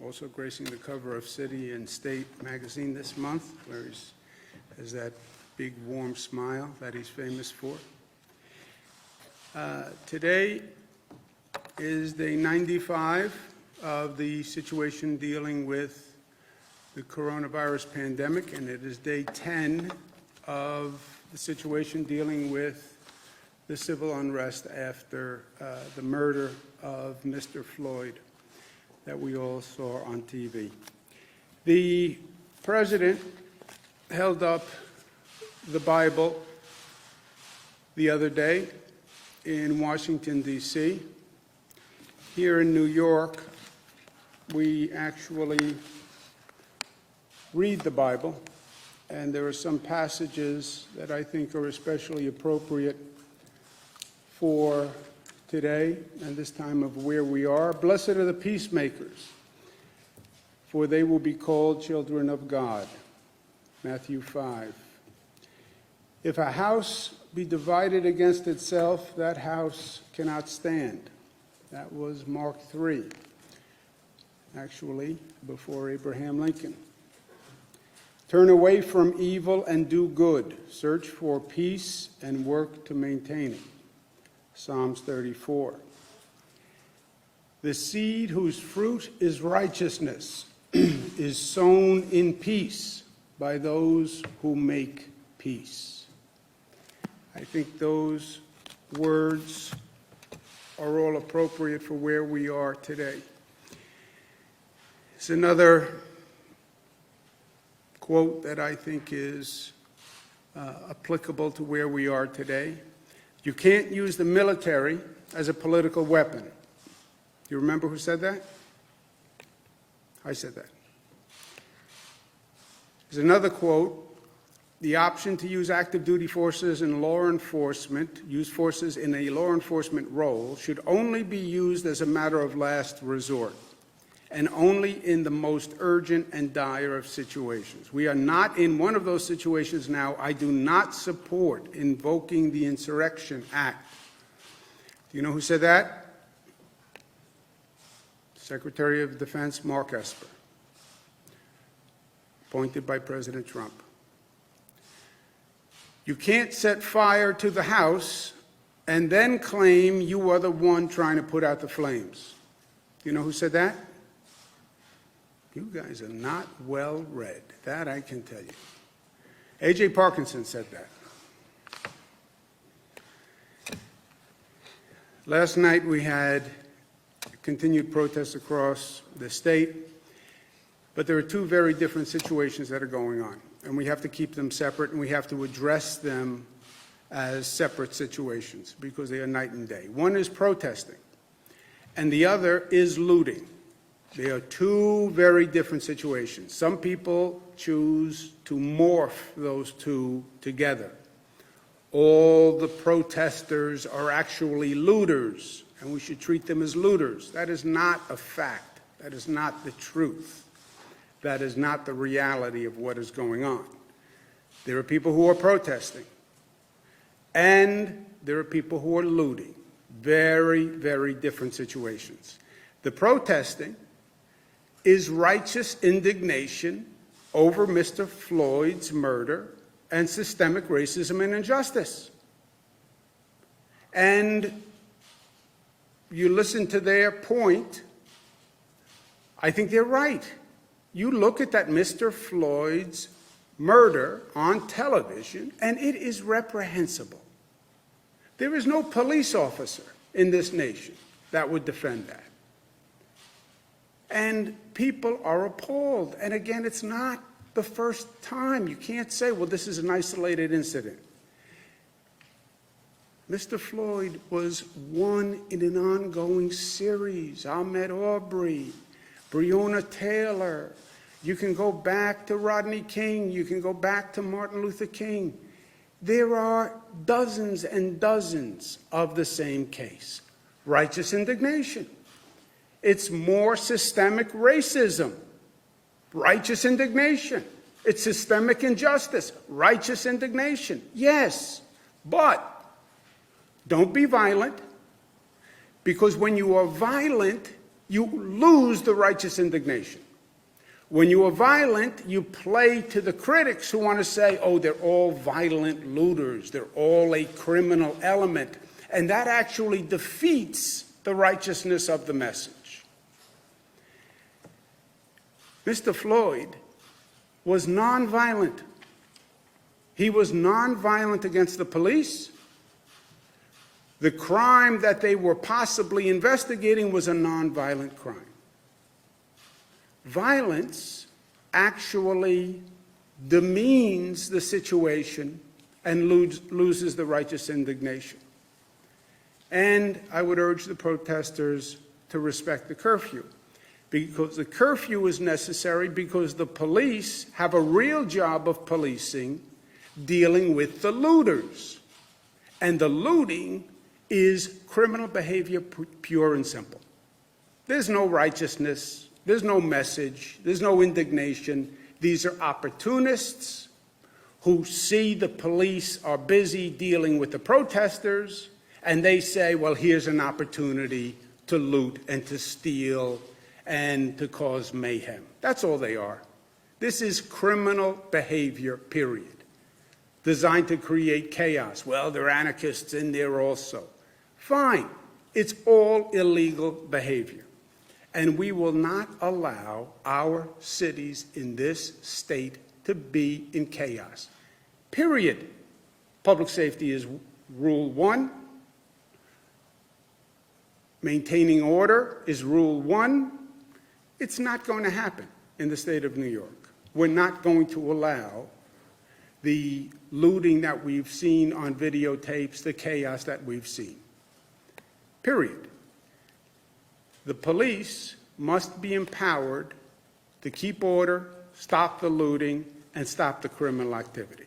also gracing the cover of City and State magazine this month, where he has that big warm smile that he's famous for. Today is day 95 of the situation dealing with the coronavirus pandemic, and it is day 10 of the situation dealing with the civil unrest after the murder of Mr. Floyd that we all saw on TV. The president held up the Bible the other day in Washington, D.C. Here in New York, we actually read the Bible, and there are some passages that I think are especially appropriate for today and this time of where we are. Blessed are the peacemakers, for they will be called children of God. Matthew 5. If a house be divided against itself, that house cannot stand. That was Mark 3, actually before Abraham Lincoln. Turn away from evil and do good. Search for peace and work to maintain it. Psalms 34. The seed whose fruit is righteousness is sown in peace by those who make peace. I think those words are all appropriate for where we are today. It's another quote that I think is applicable to where we are today. You can't use the military as a political weapon. Do you remember who said that? I said that. There's another quote. The option to use active duty forces in law enforcement, use forces in a law enforcement role, should only be used as a matter of last resort and only in the most urgent and dire of situations. We are not in one of those situations now. I do not support invoking the Insurrection Act. Do you know who said that? Secretary of Defense Mark Esper, appointed by President Trump. You can't set fire to the house and then claim you are the one trying to put out the flames. Do you know who said that? You guys are not well read. That I can tell you. A.J. Parkinson said that. Last night we had continued protests across the state, but there are two very different situations that are going on, and we have to keep them separate, and we have to address them as separate situations because they are night and day. One is protesting, and the other is looting. They are two very different situations. Some people choose to morph those two together. All the protesters are actually looters, and we should treat them as looters. That is not a fact. That is not the truth. That is not the reality of what is going on. There are people who are protesting, and there are people who are looting. Very, very different situations. The protesting is righteous indignation over Mr. Floyd's murder and systemic racism and injustice. And you listen to their point, I think they're right. You look at that Mr. Floyd's murder on television, and it is reprehensible. There is no police officer in this nation that would defend that. And people are appalled. And again, it's not the first time. You can't say, well, this is an isolated incident. Mr. Floyd was one in an ongoing series. Ahmaud Arbery, Breonna Taylor. You can go back to Rodney King. You can go back to Martin Luther King. There are dozens and dozens of the same case. Righteous indignation. It's more systemic racism. Righteous indignation. It's systemic injustice. Righteous indignation. Yes, but don't be violent, because when you are violent, you lose the righteous indignation. When you are violent, you play to the critics who want to say, oh, they're all violent looters, they're all a criminal element, and that actually defeats the righteousness of the message. Mr. Floyd was nonviolent. He was nonviolent against the police. The crime that they were possibly investigating was a nonviolent crime. Violence actually demeans the situation and loses the righteous indignation. And I would urge the protesters to respect the curfew, because the curfew is necessary because the police have a real job of policing, dealing with the looters. And the looting is criminal behavior, pure and simple. There's no righteousness. There's no message. There's no indignation. These are opportunists who see the police are busy dealing with the protesters, and they say, well, here's an opportunity to loot and to steal and to cause mayhem. That's all they are. This is criminal behavior, period, designed to create chaos. Well, there are anarchists in there also. Fine. It's all illegal behavior. And we will not allow our cities in this state to be in chaos. Period. Public safety is rule one. Maintaining order is rule one. It's not going to happen in the state of New York. We're not going to allow the looting that we've seen on videotapes, the chaos that we've seen. Period. The police must be empowered to keep order, stop the looting, and stop the criminal activity.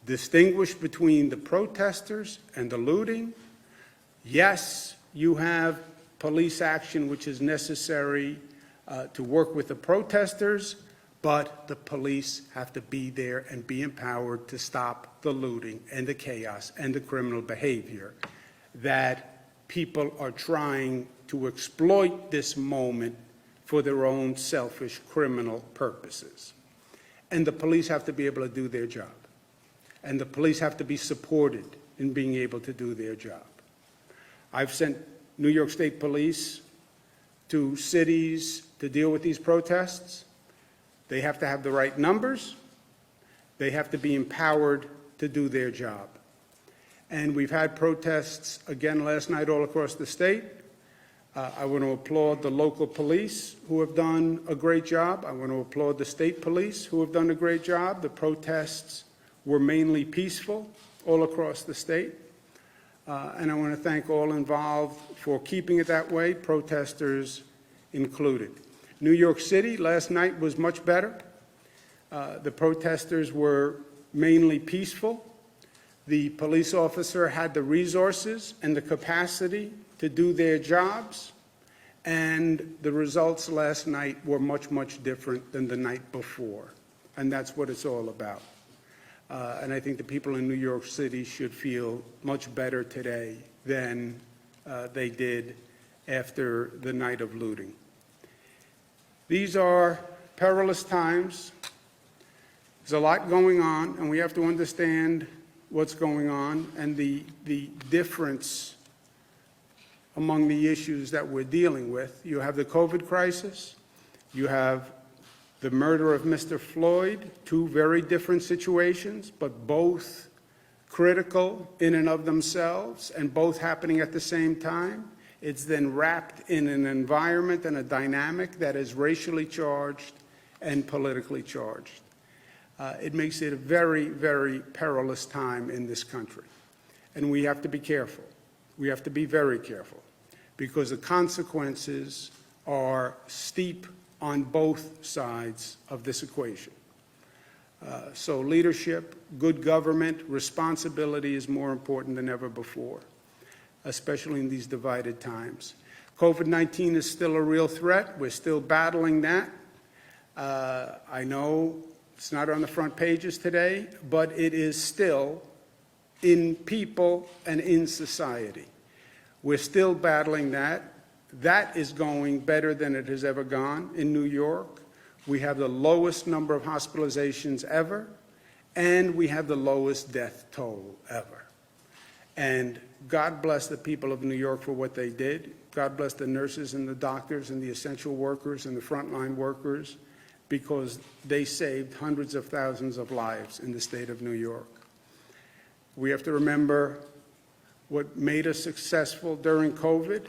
Distinguish between the protesters and the looting. Yes, you have police action which is necessary to work with the protesters, but the police have to be there and be empowered to stop the looting and the chaos and the criminal behavior that people are trying to exploit this moment for their own selfish criminal purposes. And the police have to be able to do their job. And the police have to be supported in being able to do their job. I've sent New York State Police to cities to deal with these protests. They have to have the right numbers. They have to be empowered to do their job. And we've had protests again last night all across the state. I want to applaud the local police who have done a great job. I want to applaud the state police who have done a great job. The protests were mainly peaceful all across the state. And I want to thank all involved for keeping it that way, protesters included. New York City last night was much better. The protesters were mainly peaceful. The police officer had the resources and the capacity to do their jobs, and the results last night were much, much different than the night before, and that's what it's all about. And I think the people in New York City should feel much better today than they did after the night of looting. These are perilous times. There's a lot going on, and we have to understand what's going on and the difference among the issues that we're dealing with. You have the COVID crisis. You have the murder of Mr. Floyd, two very different situations, but both critical in and of themselves and both happening at the same time. It's then wrapped in an environment and a dynamic that is racially charged and politically charged. It makes it a very, very perilous time in this country. And we have to be careful. We have to be very careful because the consequences are steep on both sides of this equation. So leadership, good government, responsibility is more important than ever before, especially in these divided times. COVID-19 is still a real threat. We're still battling that. I know it's not on the front pages today, but it is still in people and in society. We're still battling that. That is going better than it has ever gone in New York. We have the lowest number of hospitalizations ever, and we have the lowest death toll ever. And God bless the people of New York for what they did. God bless the nurses and the doctors and the essential workers and the frontline workers, because they saved hundreds of thousands of lives in the state of New York. We have to remember what made us successful during COVID,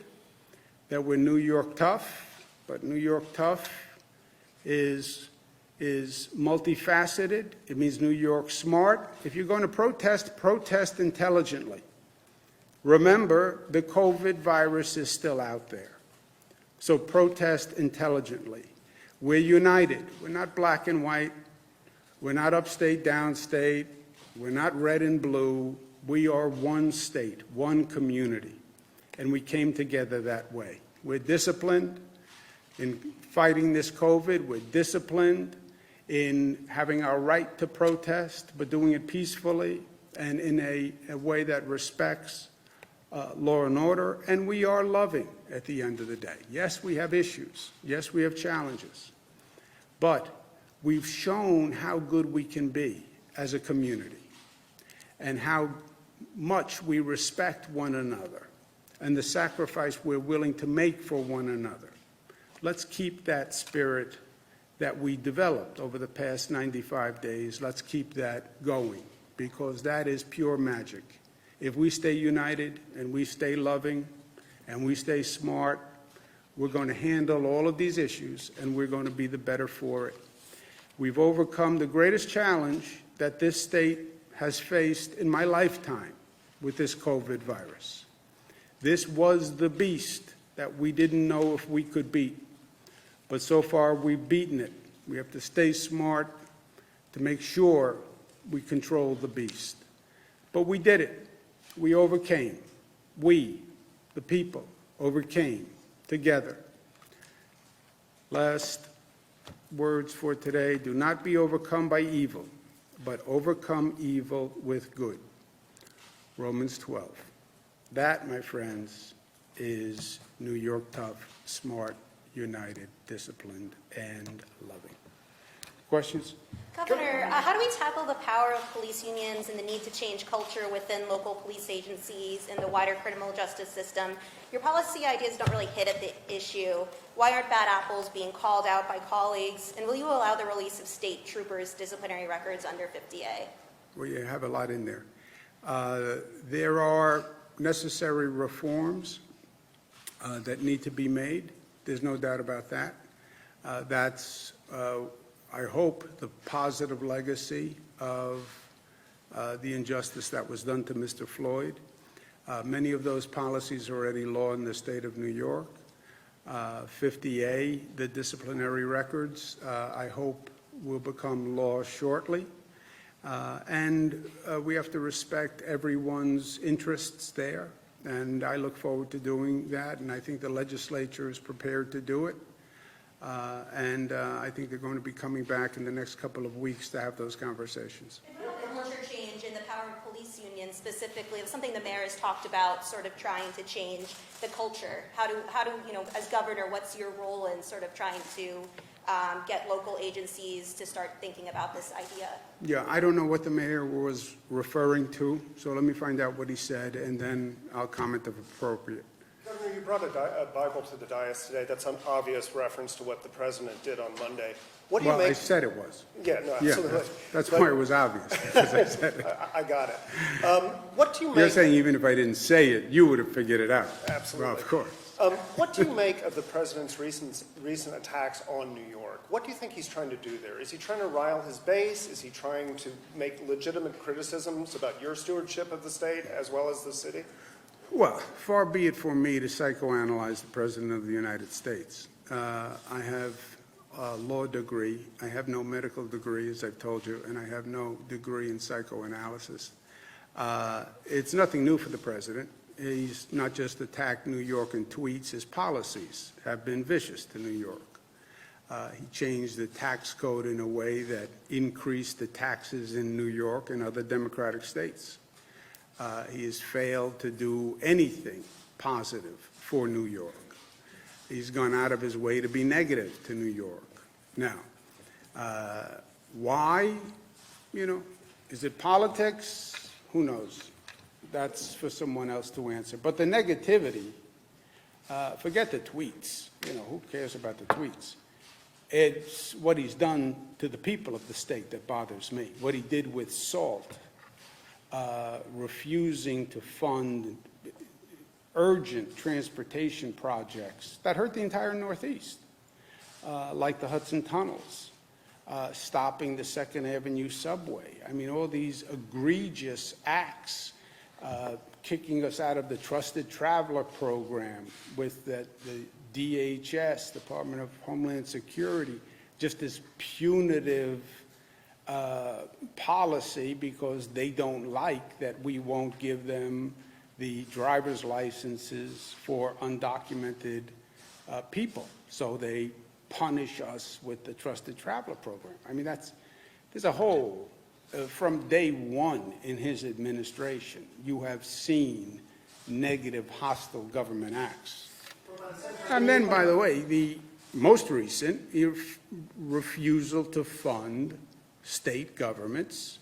that we're New York tough, but New York tough is multifaceted. It means New York smart. If you're going to protest, protest intelligently. Remember, the COVID virus is still out there. So protest intelligently. We're united. We're not black and white. We're not upstate, downstate. We're not red and blue. We are one state, one community. And we came together that way. We're disciplined in fighting this COVID. We're disciplined in having our right to protest, but doing it peacefully and in a way that respects law and order, and we are loving at the end of the day. Yes, we have issues. Yes, we have challenges. But we've shown how good we can be as a community and how much we respect one another and the sacrifice we're willing to make for one another. Let's keep that spirit that we developed over the past 95 days. Let's keep that going, because that is pure magic. If we stay united and we stay loving and we stay smart, we're going to handle all of these issues and we're going to be the better for it. We've overcome the greatest challenge that this state has faced in my lifetime with this COVID virus. This was the beast that we didn't know if we could beat. But so far, we've beaten it. We have to stay smart to make sure we control the beast. But we did it. We overcame. We, the people, overcame together. Last words for today: do not be overcome by evil, but overcome evil with good. Romans 12. That, my friends, is New York tough, smart, united, disciplined, and loving. Questions? Governor, how do we tackle the power of police unions and the need to change culture within local police agencies and the wider criminal justice system? Your policy ideas don't really hit at the issue. Why aren't bad apples being called out by colleagues? And will you allow the release of state troopers' disciplinary records under 50A? Well, you have a lot in there. There are necessary reforms that need to be made. There's no doubt about that. That's I hope, the positive legacy of the injustice that was done to Mr. Floyd. Many of those policies are already law in the state of New York. 50A, the disciplinary records, I hope will become law shortly. And we have to respect everyone's interests there. And I look forward to doing that, and I think the legislature is prepared to do it. And I think they're going to be coming back in the next couple of weeks to have those conversations. And what about the culture change in the power of police unions specifically? It's something the mayor has talked about, sort of trying to change the culture. How do you know, as governor, what's your role in sort of trying to get local agencies to start thinking about this idea? Yeah, I don't know what the mayor was referring to, so let me find out what he said, and then I'll comment if appropriate. Governor, you brought a Bible to the dais today. That's an obvious reference to what the president did on Monday. What do you Well, make? I said it was. Yeah, no, Yeah, absolutely. that's why it was obvious, because I said it. I got it. What do you make? You're saying even if I didn't say it, you would have figured it out. Absolutely. Well, of course. What do you make of the president's recent attacks on New York? What do you think he's trying to do there? Is he trying to rile his base? Is he trying to make legitimate criticisms about your stewardship of the state as well as the city? Well, far be it for me to psychoanalyze the President of the United States. I have a law degree. I have no medical degree, as I've told you, and I have no degree in psychoanalysis. It's nothing new for the President. He's not just attacked New York in tweets. His policies have been vicious to New York. He changed the tax code in a way that increased the taxes in New York and other Democratic states. He has failed to do anything positive for New York. He's gone out of his way to be negative to New York. Now, why? You know, is it politics? Who knows? That's for someone else to answer. But the negativity, forget the tweets. You know, who cares about the tweets? It's what he's done to the people of the state that bothers me. What he did with SALT, refusing to fund urgent transportation projects that hurt the entire Northeast, like the Hudson Tunnels, stopping the 2nd Avenue subway. I mean, all these egregious acts, kicking us out of the Trusted Traveler program with the DHS, Department of Homeland Security, just this punitive policy because they don't like that we won't give them the driver's licenses for undocumented people. So they punish us with the Trusted Traveler program. I mean, there's a whole, from day one in his administration, you have seen negative, hostile government acts. And then, by the way, the most recent refusal to fund state governments,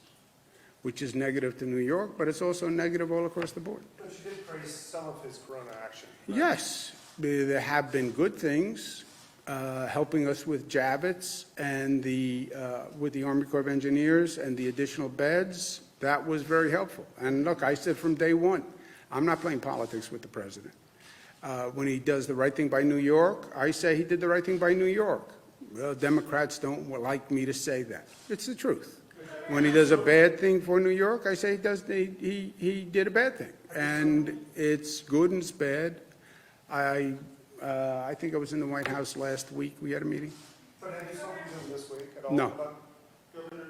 which is negative to New York, but it's also negative all across the board. But you did praise some of his corona action. Right? Yes, there have been good things, helping us with Javits and with the Army Corps of Engineers and the additional beds. That was very helpful. And look, I said from day one, I'm not playing politics with the president. When he does the right thing by New York, I say he did the right thing by New York. Well, Democrats don't like me to say that. It's the truth. When he does a bad thing for New York, I say he did a bad thing. And it's good and it's bad. I think I was in the White House last week. We had a meeting. But have you spoken to him this week at all? No. Governor,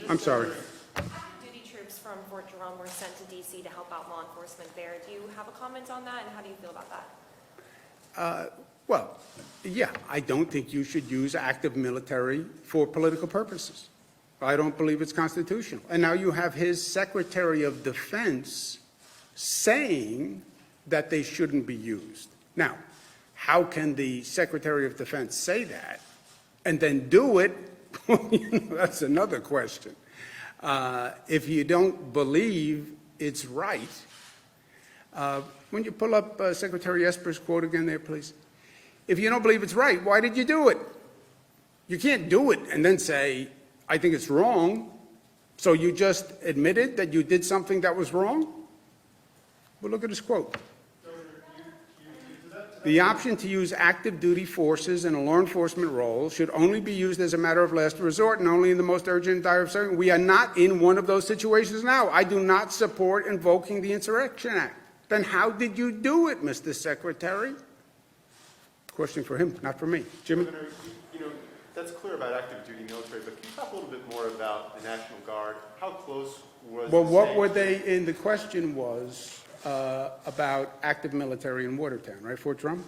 I'm sorry. Duty troops from Fort Jerome were sent to D.C. to help out law enforcement there. Do you have a comment on that, and how do you feel about that? Well, yeah, I don't think you should use active military for political purposes. I don't believe it's constitutional. And now you have his Secretary of Defense saying that they shouldn't be used. Now, how can the Secretary of Defense say that and then do it? That's another question. If you don't believe it's right, when you pull up Secretary Esper's quote again there, please. If you don't believe it's right, why did you do it? You can't do it and then say, I think it's wrong. So you just admitted that you did something that was wrong? Well, look at his quote. The option to use active duty forces in a law enforcement role should only be used as a matter of last resort and only in the most urgent and dire circumstances. We are not in one of those situations now. I do not support invoking the Insurrection Act. Then how did you do it, Mr. Secretary? Question for him, not for me. Jimmy? Governor, you know, that's clear about active duty military, but can you talk a little bit more about the National Guard? How close was Well, the what state- were they in? The question was about active military in Watertown, right, Fort Drum?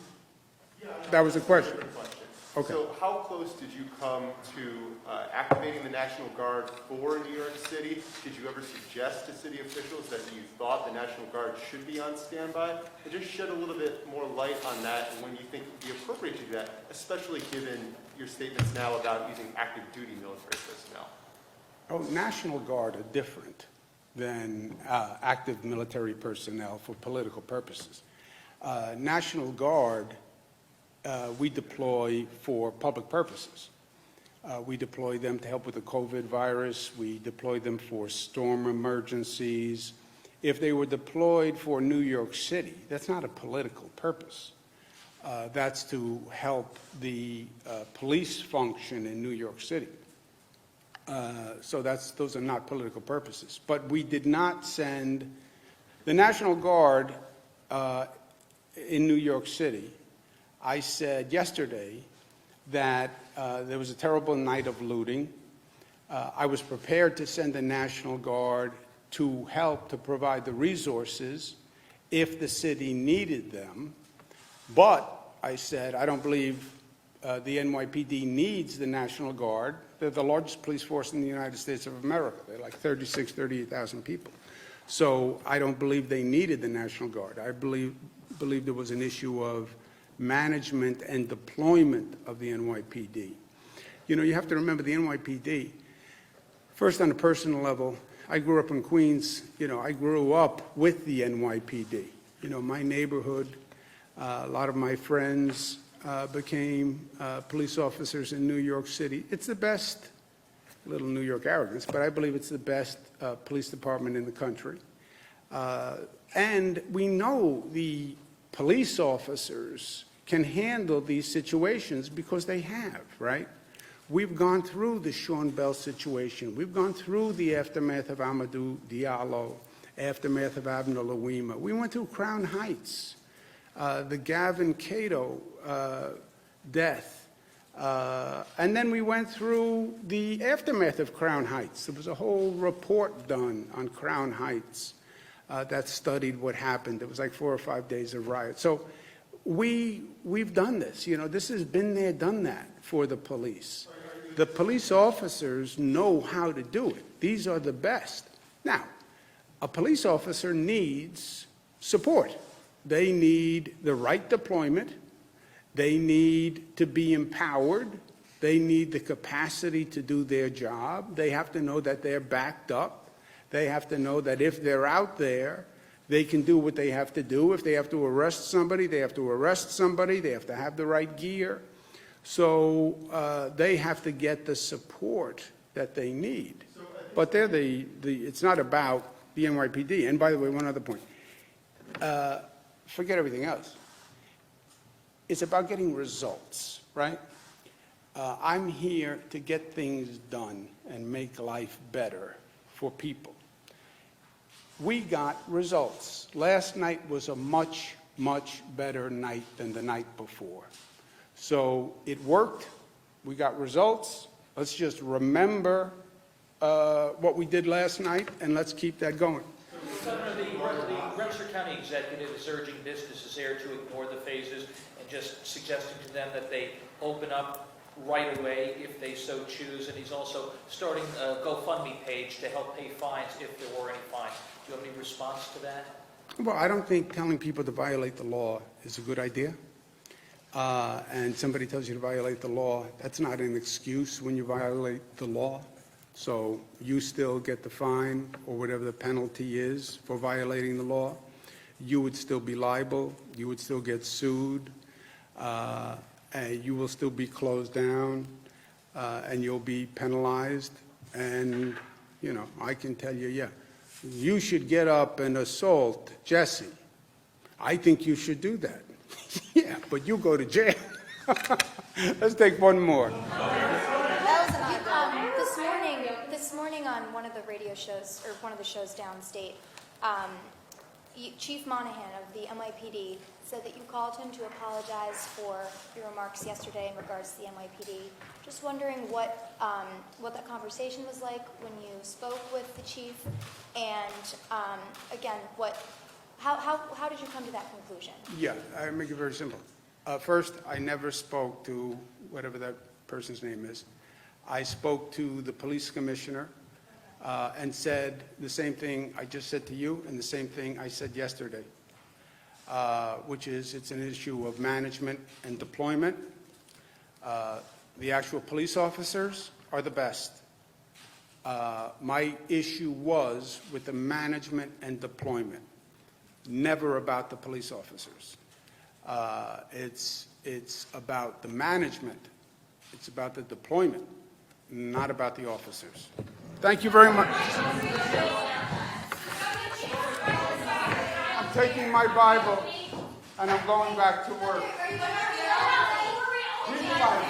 Yeah, That was the question. Different question. Okay. So how close did you come to activating the National Guard for New York City? Did you ever suggest to city officials that you thought the National Guard should be on standby? And just shed a little bit more light on that and when you think it would be appropriate to do that, especially given your statements now about using active duty military personnel. Oh, National Guard are different than active military personnel for political purposes. National Guard, we deploy for public purposes. We deploy them to help with the COVID virus. We deploy them for storm emergencies. If they were deployed for New York City, that's not a political purpose. That's to help the police function in New York City. So those are not political purposes. But we did not send the National Guard in New York City. I said yesterday that there was a terrible night of looting. I was prepared to send the National Guard to help to provide the resources if the city needed them. But I said, I don't believe the NYPD needs the National Guard. They're the largest police force in the United States of America. They're like 38,000 people. So I don't believe they needed the National Guard. I believe there was an issue of management and deployment of the NYPD. You know, you have to remember the NYPD, first on a personal level, I grew up in Queens. You know, I grew up with the NYPD. You know, my neighborhood, a lot of my friends became police officers in New York City. It's the best, a little New York arrogance, but I believe it's the best police department in the country. And we know the police officers can handle these situations because they have, right? We've gone through the Sean Bell situation. We've gone through the aftermath of Amadou Diallo, aftermath of Abner Louima. We went through Crown Heights, the Gavin Cato death. And then we went through the aftermath of Crown Heights. There was a whole report done on Crown Heights that studied what happened. It was like 4 or 5 days of riot. So we've done this. You know, this has been there, done that for the police. The police officers know how to do it. These are the best. Now, a police officer needs support. They need the right deployment. They need to be empowered. They need the capacity to do their job. They have to know that they're backed up. They have to know that if they're out there, they can do what they have to do. If they have to arrest somebody, they have to arrest somebody. They have to have the right gear. So they have to get the support that they need. But they're it's not about the NYPD. And by the way, one other point. Forget everything else. It's about getting results, right? I'm here to get things done and make life better for people. We got results. Last night was a much, much better night than the night before. So it worked. We got results. Let's just remember what we did last night, and let's keep that going. Governor, the Webster County executive is urging businesses there to ignore the phases and just suggesting to them that they open up right away if they so choose. And he's also starting a GoFundMe page to help pay fines if there were any fines. Do you have any response to that? Well, I don't think telling people to violate the law is a good idea. And somebody tells you to violate the law, that's not an excuse when you violate the law. So you still get the fine or whatever the penalty is for violating the law. You would still be liable. You would still get sued. And you will still be closed down. And you'll be penalized. And, you know, I can tell you, yeah, you should get up and assault Jesse. I think you should do that. Yeah, but you go to jail. Let's take one more. This morning on one of the radio shows, or one of the shows downstate, Chief Monahan of the NYPD said that you called him to apologize for your remarks yesterday in regards to the NYPD. Just wondering what that conversation was like when you spoke with the chief, and again, how did you come to that conclusion? Yeah, I make it very simple. First, I never spoke to whatever that person's name is. I spoke to the police commissioner and said the same thing I just said to you and the same thing I said yesterday, which is it's an issue of management and deployment. The actual police officers are the best. My issue was with the management and deployment, never about the police officers. It's about the management. It's about the deployment, not about the officers. Thank you very much. I'm taking my Bible and I'm going back to work. Read the Bible.